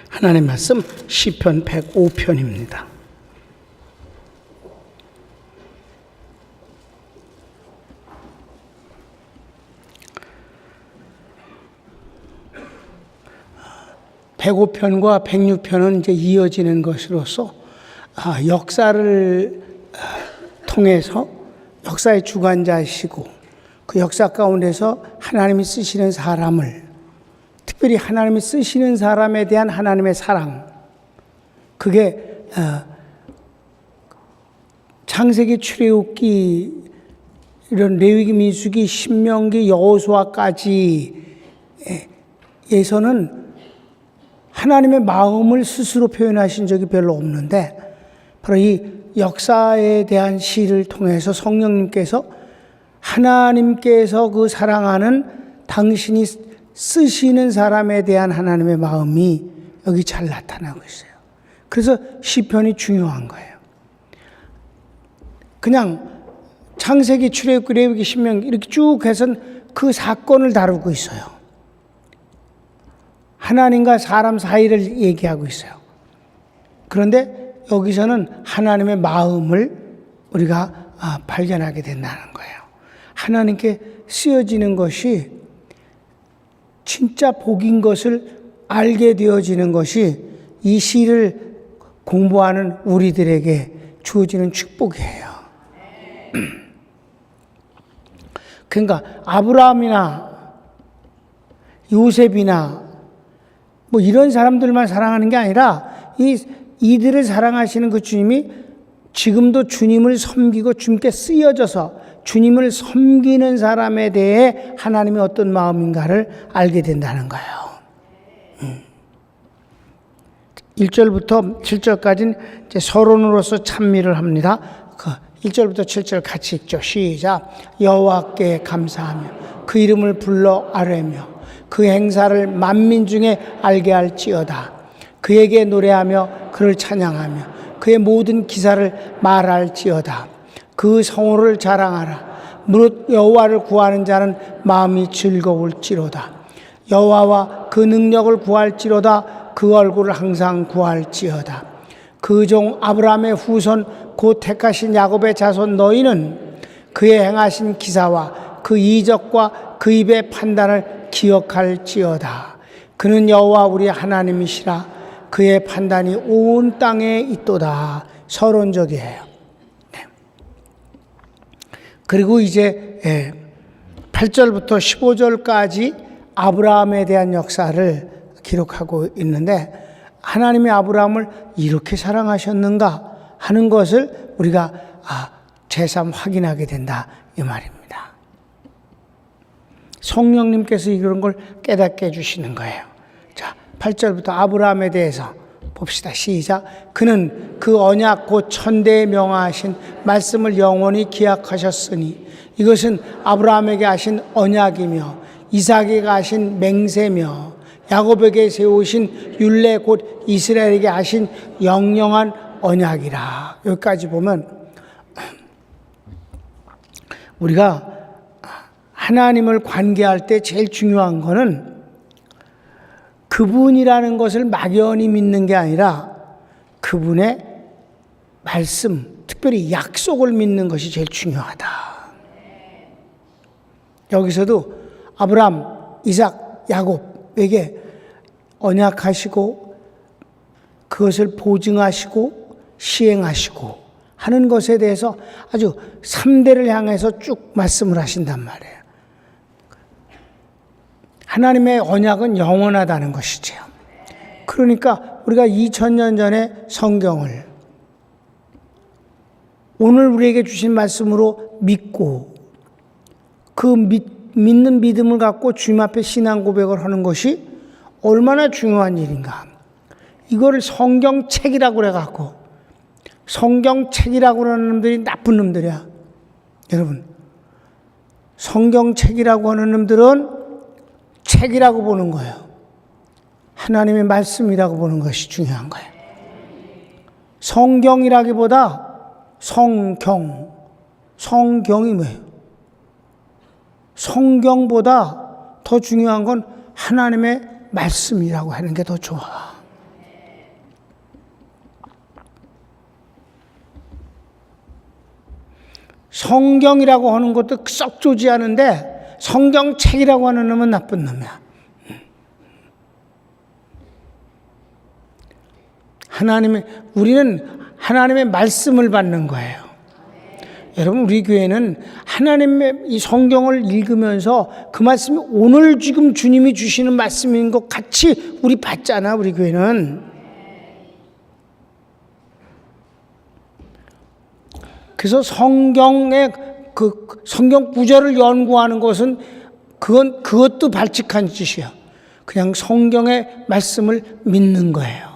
하나님의 말씀 시편 105편입니다. (105편과) (106편은) 이제 이어지는 것으로서 역사를 통해서 역사의 주관자이시고 그 역사 가운데서 하나님이 쓰시는 사람을, 특별히 하나님이 쓰시는 사람에 대한 하나님의 사랑, 그게 창세기, 출애굽기, 이런 레위기, 민수기, 신명기, 여호수아까지에서는 하나님의 마음을 스스로 표현하신 적이 별로 없는데, 바로 이 역사에 대한 시를 통해서 성령님께서 하나님께서 그 사랑하는 당신이 쓰시는 사람에 대한 하나님의 마음이 여기 잘 나타나고 있어요. 그래서 시편이 중요한 거예요. 그냥 창세기, 출애굽기, 레위기, 신명기 이렇게 쭉 해서 그 사건을 다루고 있어요. 하나님과 사람 사이를 얘기하고 있어요. 그런데 여기서는 하나님의 마음을 우리가 발견하게 된다는 거예요. 하나님께 쓰여지는 것이 진짜 복인 것을 알게 되어지는 것이 이 시를 공부하는 우리들에게 주어지는 축복이에요. 그러니까 아브라함이나 요셉이나 뭐 이런 사람들만 사랑하는 게 아니라 이들을 사랑하시는 그 주님이 지금도 주님을 섬기고 주님께 쓰여져서 주님을 섬기는 사람에 대해 하나님이 어떤 마음인가를 알게 된다는 거예요. 1절부터 7절까지는 이제 서론으로서 찬미를 합니다. 1절부터 7절 같이 읽죠. 시작. 여호와께 감사하며 그 이름을 불러 아뢰며 그 행사를 만민 중에 알게 할지어다. 그에게 노래하며 그를 찬양하며 그의 모든 기사를 말할지어다. 그 성호를 자랑하라. 무릇 여호와를 구하는 자는 마음이 즐거울지로다. 여호와와 그 능력을 구할지로다. 그 얼굴을 항상 구할지어다. 그 종 아브라함의 후손 곧 택하신 야곱의 자손 너희는 그의 행하신 기사와 그 이적과 그 입의 판단을 기억할지어다. 그는 여호와 우리 하나님이시라. 그의 판단이 온 땅에 있도다. 서론적이에요. 네. 그리고 이제 8절부터 15절까지 아브라함에 대한 역사를 기록하고 있는데, 하나님이 아브라함을 이렇게 사랑하셨는가 하는 것을 우리가 새삼 확인하게 된다 이 말입니다. 성령님께서 이런 걸 깨닫게 해주시는 거예요. 자, 8절부터 아브라함에 대해서 봅시다. 시작. 그는 그 언약 곧 천대에 명하신 말씀을 영원히 기약하셨으니 이것은 아브라함에게 하신 언약이며 이삭에게 하신 맹세며 야곱에게 세우신 율례 곧 이스라엘에게 하신 영영한 언약이라. 여기까지 보면 우리가 하나님을 관계할 때 제일 중요한 거는 그분이라는 것을 막연히 믿는 게 아니라 그분의 말씀, 특별히 약속을 믿는 것이 제일 중요하다. 여기서도 아브라함, 이삭, 야곱에게 언약하시고 그것을 보증하시고 시행하시고 하는 것에 대해서 아주 3대를 향해서 쭉 말씀을 하신단 말이에요. 하나님의 언약은 영원하다는 것이죠. 그러니까 우리가 2000년 전에 성경을 오늘 우리에게 주신 말씀으로 믿고 그 믿는 믿음을 갖고 주님 앞에 신앙 고백을 하는 것이 얼마나 중요한 일인가. 이거를 성경책이라고 그래갖고, 성경책이라고 하는 놈들이 나쁜 놈들이야. 여러분, 성경책이라고 하는 놈들은 책이라고 보는 거예요. 하나님의 말씀이라고 보는 것이 중요한 거예요. 성경이라기보다 성경이 뭐예요? 성경보다 더 중요한 건 하나님의 말씀이라고 하는 게 더 좋아. 성경이라고 하는 것도 썩 좋지 않은데 성경책이라고 하는 놈은 나쁜 놈이야. 우리는 하나님의 말씀을 받는 거예요. 여러분, 우리 교회는 하나님의 이 성경을 읽으면서 그 말씀이 오늘 지금 주님이 주시는 말씀인 것 같이 우리 받잖아, 우리 교회는. 그래서 성경의 성경 구절을 연구하는 것은 그것도 발칙한 짓이야. 그냥 성경의 말씀을 믿는 거예요.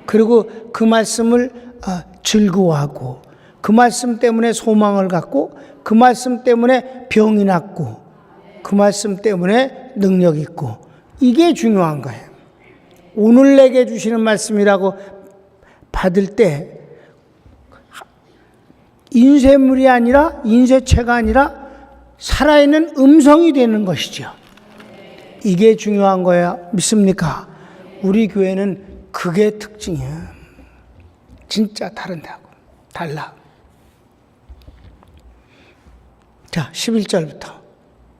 그리고 그 말씀을 즐거워하고, 그 말씀 때문에 소망을 갖고, 그 말씀 때문에 병이 낫고, 그 말씀 때문에 능력 있고, 이게 중요한 거예요. 오늘 내게 주시는 말씀이라고 받을 때 인쇄물이 아니라, 인쇄체가 아니라 살아있는 음성이 되는 것이죠. 이게 중요한 거야. 믿습니까? 우리 교회는 그게 특징이야. 진짜 다른다고. 달라. 자, 11절부터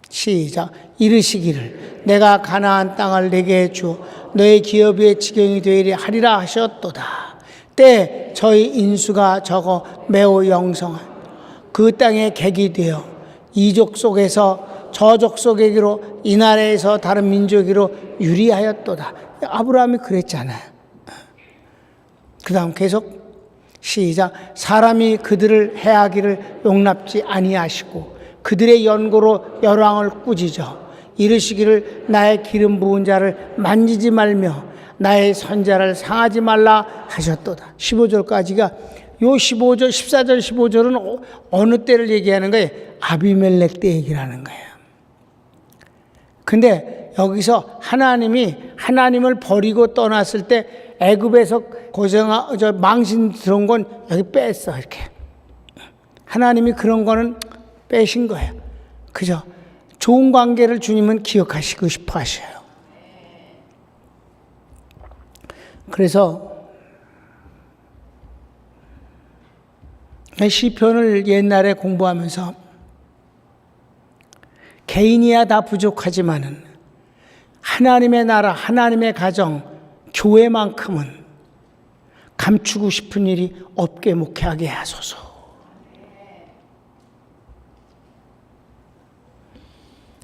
시작. 이르시기를 내가 가나안 땅을 내게 주어 너의 기업의 지경이 되리라 하리라 하셨도다. 때 저희 인수가 적어 매우 영성한 그 땅의 객이 되어 이족 속에서 저족 속에기로 이 나라에서 다른 민족이로 유리하였도다. 아브라함이 그랬잖아요. 그 다음 계속 시작. 사람이 그들을 해하기를 용납지 아니하시고 그들의 연고로 열왕을 꾸짖어 이르시기를 나의 기름 부은 자를 만지지 말며 나의 선자를 상하지 말라 하셨도다. 15절까지가 요 15절, 14절, 15절은 어느 때를 얘기하는 거예요? 아비멜렉 때 얘기를 하는 거예요. 근데 여기서 하나님을 버리고 떠났을 때 애굽에서 망신 들어온 건 여기 뺐어, 이렇게. 하나님이 그런 거는 빼신 거예요. 그죠? 좋은 관계를 주님은 기억하시고 싶어 하셔요. 그래서 시편을 옛날에 공부하면서 개인이야 다 부족하지만은 하나님의 나라, 하나님의 가정, 교회만큼은 감추고 싶은 일이 없게 목회하게 하소서.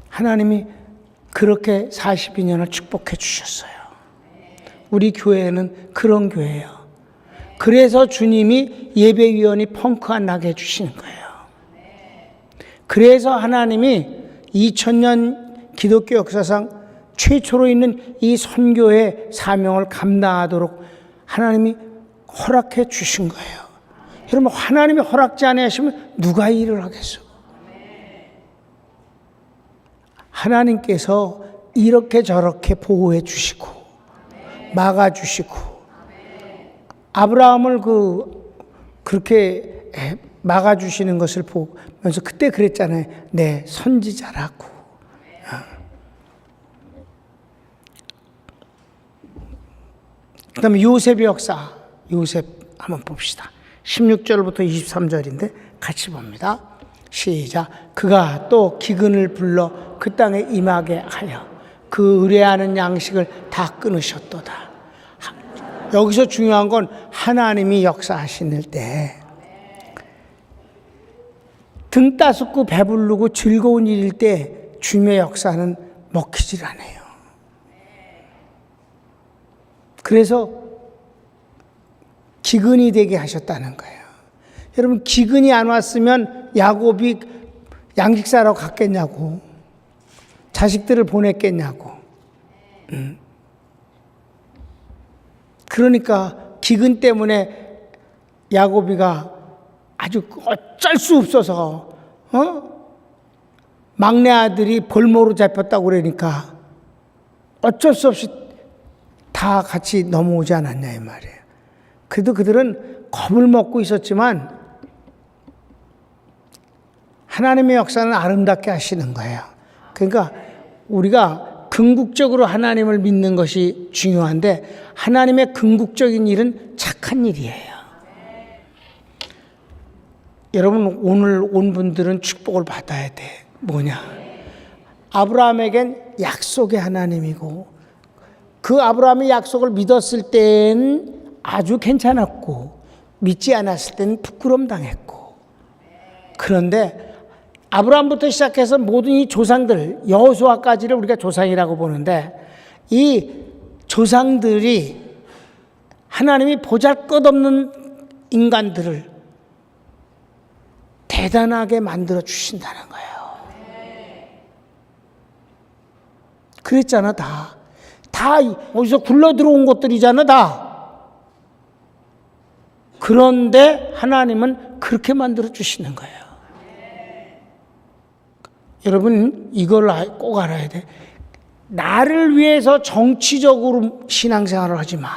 하나님이 그렇게 42년을 축복해 주셨어요. 우리 교회는 그런 교회예요. 그래서 주님이 예배위원이 펑크 안 나게 해주시는 거예요. 그래서 하나님이 2000년 기독교 역사상 최초로 있는 이 선교의 사명을 감당하도록 하나님이 허락해 주신 거예요. 여러분, 하나님이 허락지 아니하시면 누가 일을 하겠어? 하나님께서 이렇게 저렇게 보호해 주시고 막아 주시고 아브라함을 그렇게 막아 주시는 것을 보면서 그때 그랬잖아요. 내 선지자라고. 그 다음에 요셉의 역사, 요셉 한번 봅시다. 16절부터 23절인데 같이 봅니다. 시작. 그가 또 기근을 불러 그 땅에 임하게 하여 그 의뢰하는 양식을 다 끊으셨도다. 여기서 중요한 건 하나님이 역사하시는 때 등 따숩고 배부르고 즐거운 일일 때 주님의 역사는 먹히질 않아요. 그래서 기근이 되게 하셨다는 거예요. 여러분, 기근이 안 왔으면 야곱이 양식 사러 갔겠냐고, 자식들을 보냈겠냐고. 그러니까 기근 때문에 야곱이가 아주 어쩔 수 없어서 막내 아들이 볼모로 잡혔다고 그러니까 어쩔 수 없이 다 같이 넘어오지 않았냐 이 말이에요. 그래도 그들은 겁을 먹고 있었지만 하나님의 역사는 아름답게 하시는 거예요. 그러니까 우리가 궁극적으로 하나님을 믿는 것이 중요한데 하나님의 궁극적인 일은 착한 일이에요. 여러분 오늘 온 분들은 축복을 받아야 돼. 뭐냐? 아브라함에겐 약속의 하나님이고 그 아브라함의 약속을 믿었을 땐 아주 괜찮았고 믿지 않았을 땐 부끄러움 당했고, 그런데 아브라함부터 시작해서 모든 이 조상들, 여호수아까지를 우리가 조상이라고 보는데 이 조상들이 하나님이 보잘것없는 인간들을 대단하게 만들어 주신다는 거예요. 그랬잖아. 다 어디서 굴러 들어온 것들이잖아. 다. 그런데 하나님은 그렇게 만들어 주시는 거예요. 여러분 이걸 꼭 알아야 돼. 나를 위해서 정치적으로 신앙생활을 하지 마.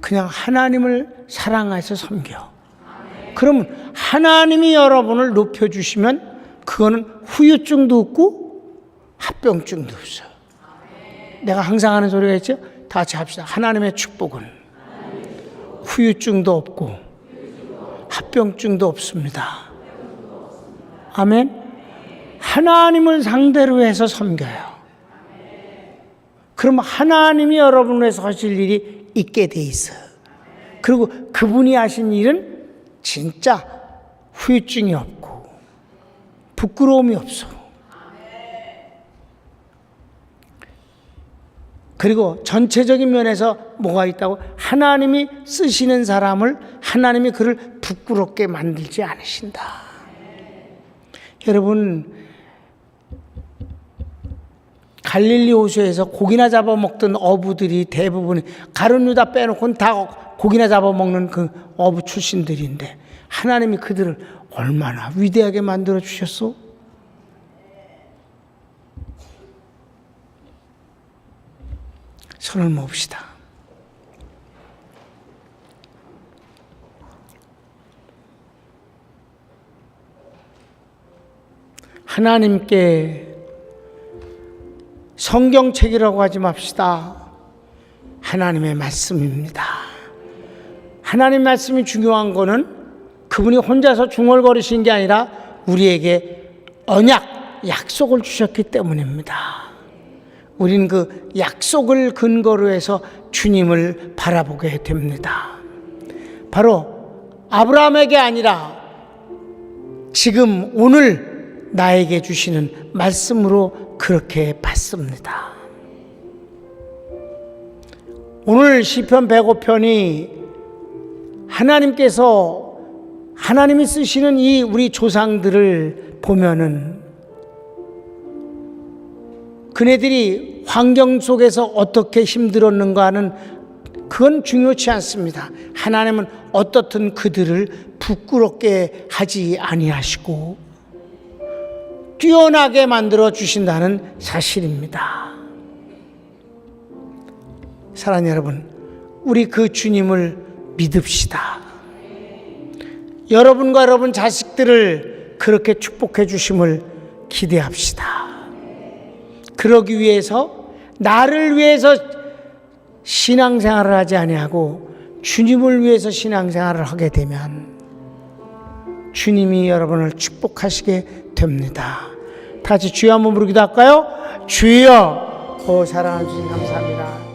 그냥 하나님을 사랑해서 섬겨. 그러면 하나님이 여러분을 높여주시면 그거는 후유증도 없고 합병증도 없어. 내가 항상 하는 소리가 있죠? 다 같이 합시다. 하나님의 축복은 후유증도 없고 합병증도 없습니다. 아멘. 하나님을 상대로 해서 섬겨요. 그럼 하나님이 여러분을 위해서 하실 일이 있게 돼 있어. 그리고 그분이 하신 일은 진짜 후유증이 없고 부끄러움이 없어. 그리고 전체적인 면에서 뭐가 있다고? 하나님이 쓰시는 사람을 하나님이 그를 부끄럽게 만들지 않으신다. 여러분 갈릴리 호수에서 고기나 잡아먹던 어부들이 대부분 가룟 유다 빼놓고는 다 고기나 잡아먹는 그 어부 출신들인데 하나님이 그들을 얼마나 위대하게 만들어 주셨어? 손을 모읍시다. 하나님께 성경책이라고 하지 맙시다. 하나님의 말씀입니다. 하나님 말씀이 중요한 거는 그분이 혼자서 중얼거리신 게 아니라 우리에게 언약, 약속을 주셨기 때문입니다. 우린 그 약속을 근거로 해서 주님을 바라보게 됩니다. 바로 아브라함에게 아니라 지금 오늘 나에게 주시는 말씀으로 그렇게 받습니다. 오늘 시편 105편이 하나님이 쓰시는 이 우리 조상들을 보면은 그네들이 환경 속에서 어떻게 힘들었는가는 그건 중요치 않습니다. 하나님은 어떻든 그들을 부끄럽게 하지 아니하시고 뛰어나게 만들어 주신다는 사실입니다. 사랑하는 여러분, 우리 그 주님을 믿읍시다. 여러분과 여러분 자식들을 그렇게 축복해 주심을 기대합시다. 그러기 위해서 나를 위해서 신앙생활을 하지 아니하고 주님을 위해서 신앙생활을 하게 되면 주님이 여러분을 축복하시게 됩니다. 다 같이 주여 한번 부르기도 할까요? 주여, 사랑하는 주님 감사합니다.